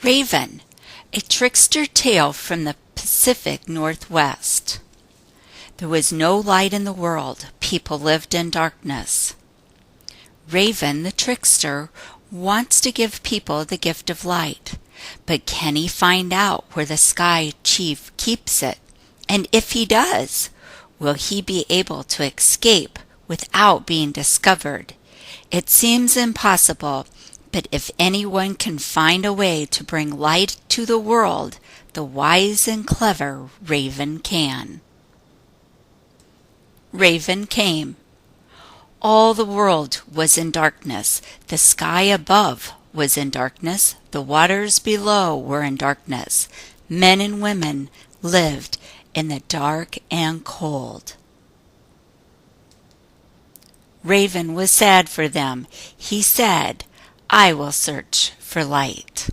Raven, a trickster tale from the Pacific Northwest. There was no light in the world. People lived in darkness. Raven, the trickster, wants to give people the gift of light. But can he find out where the Sky Chief keeps it? And if he does, will he be able to escape without being discovered? It seems impossible, but if anyone can find a way to bring light to the world, the wise and clever Raven can. Raven came. All the world was in darkness. The sky above was in darkness. The waters below were in darkness. Men and women lived in the dark and cold. Raven was sad for them. He said, "I will search for light."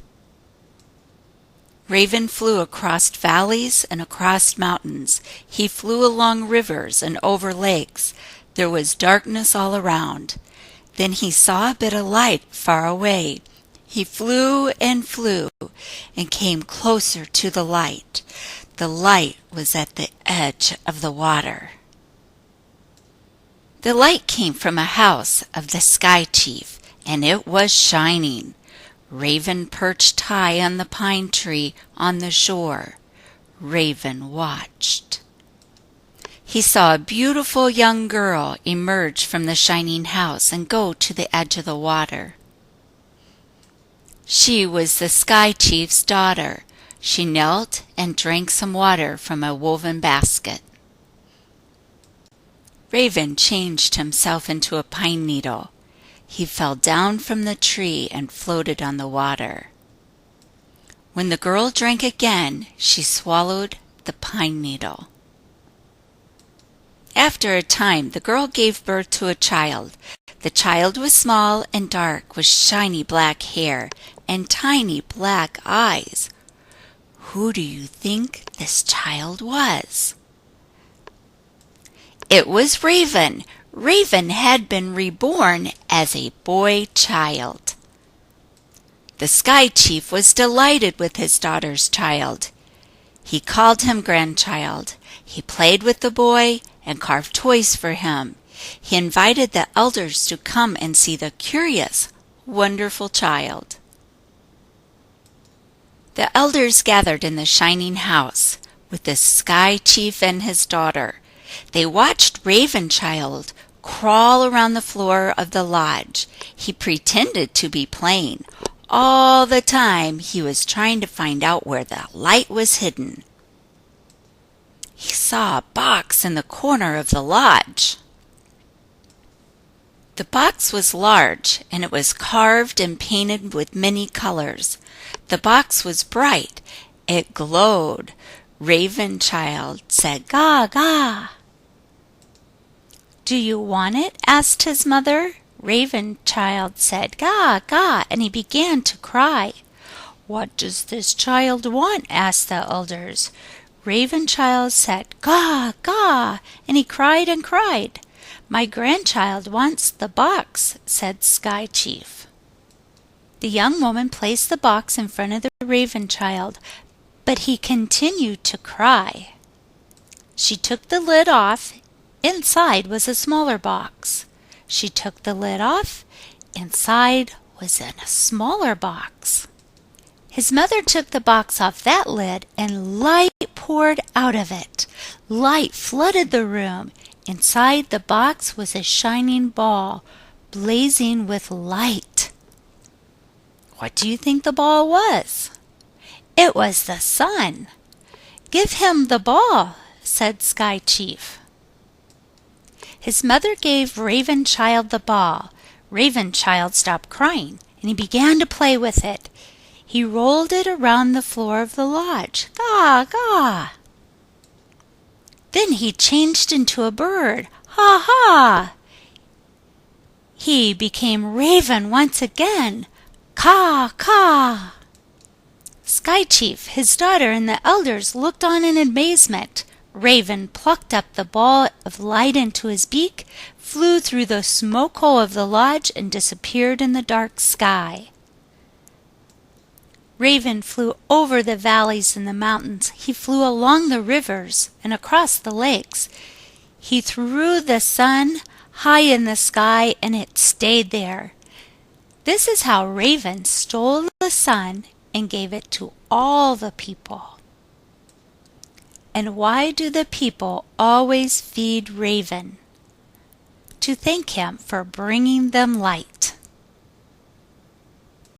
Raven flew across valleys and across mountains. He flew along rivers and over lakes. There was darkness all around. Then he saw a bit of light far away. He flew and came closer to the light. The light was at the edge of the water. The light came from a house of the Sky Chief, and it was shining. Raven perched high on the pine tree on the shore. Raven watched. He saw a beautiful young girl emerge from the shining house and go to the edge of the water. She was the Sky Chief's daughter. She knelt and drank some water from a woven basket. Raven changed himself into a pine needle. He fell down from the tree and floated on the water. When the girl drank again, she swallowed the pine needle. After a time, the girl gave birth to a child. The child was small and dark, with shiny black hair and tiny black eyes. Who do you think this child was? It was Raven. Raven had been reborn as a boy child. The Sky Chief was delighted with his daughter's child. He called him grandchild. He played with the boy and carved toys for him. He invited the elders to come and see the curious, wonderful child. The elders gathered in the shining house with the Sky Chief and his daughter. They watched Raven Child crawl around the floor of the lodge. He pretended to be playing. All the time he was trying to find out where the light was hidden. He saw a box in the corner of the lodge. The box was large, and it was carved and painted with many colors. The box was bright. It glowed. Raven Child said, "Ga, ga." "Do you want it?" asked his mother. Raven Child said, "Ga, ga," and he began to cry. "What does this child want?" asked the elders. Raven Child said, "Ga, ga," and he cried and cried. "My grandchild wants the box," said Sky Chief. The young woman placed the box in front of the Raven Child, but he continued to cry. She took the lid off. Inside was a smaller box. She took the lid off. Inside was in a smaller box. His mother took the box off that lid, and light poured out of it. Light flooded the room. Inside the box was a shining ball, blazing with light. What do you think the ball was? It was the sun. "Give him the ball," said Sky Chief. His mother gave Raven Child the ball. Raven Child stopped crying, and he began to play with it. He rolled it around the floor of the lodge. "Ga, ga." Then he changed into a bird. "Ha, ha." He became Raven once again. "Ka, ka." Sky Chief, his daughter, and the elders looked on in amazement. Raven plucked up the ball of light into his beak, flew through the smoke hole of the lodge, and disappeared in the dark sky. Raven flew over the valleys and the mountains. He flew along the rivers and across the lakes. He threw the sun high in the sky, and it stayed there. This is how Raven stole the sun and gave it to all the people. And why do the people always feed Raven? To thank him for bringing them light.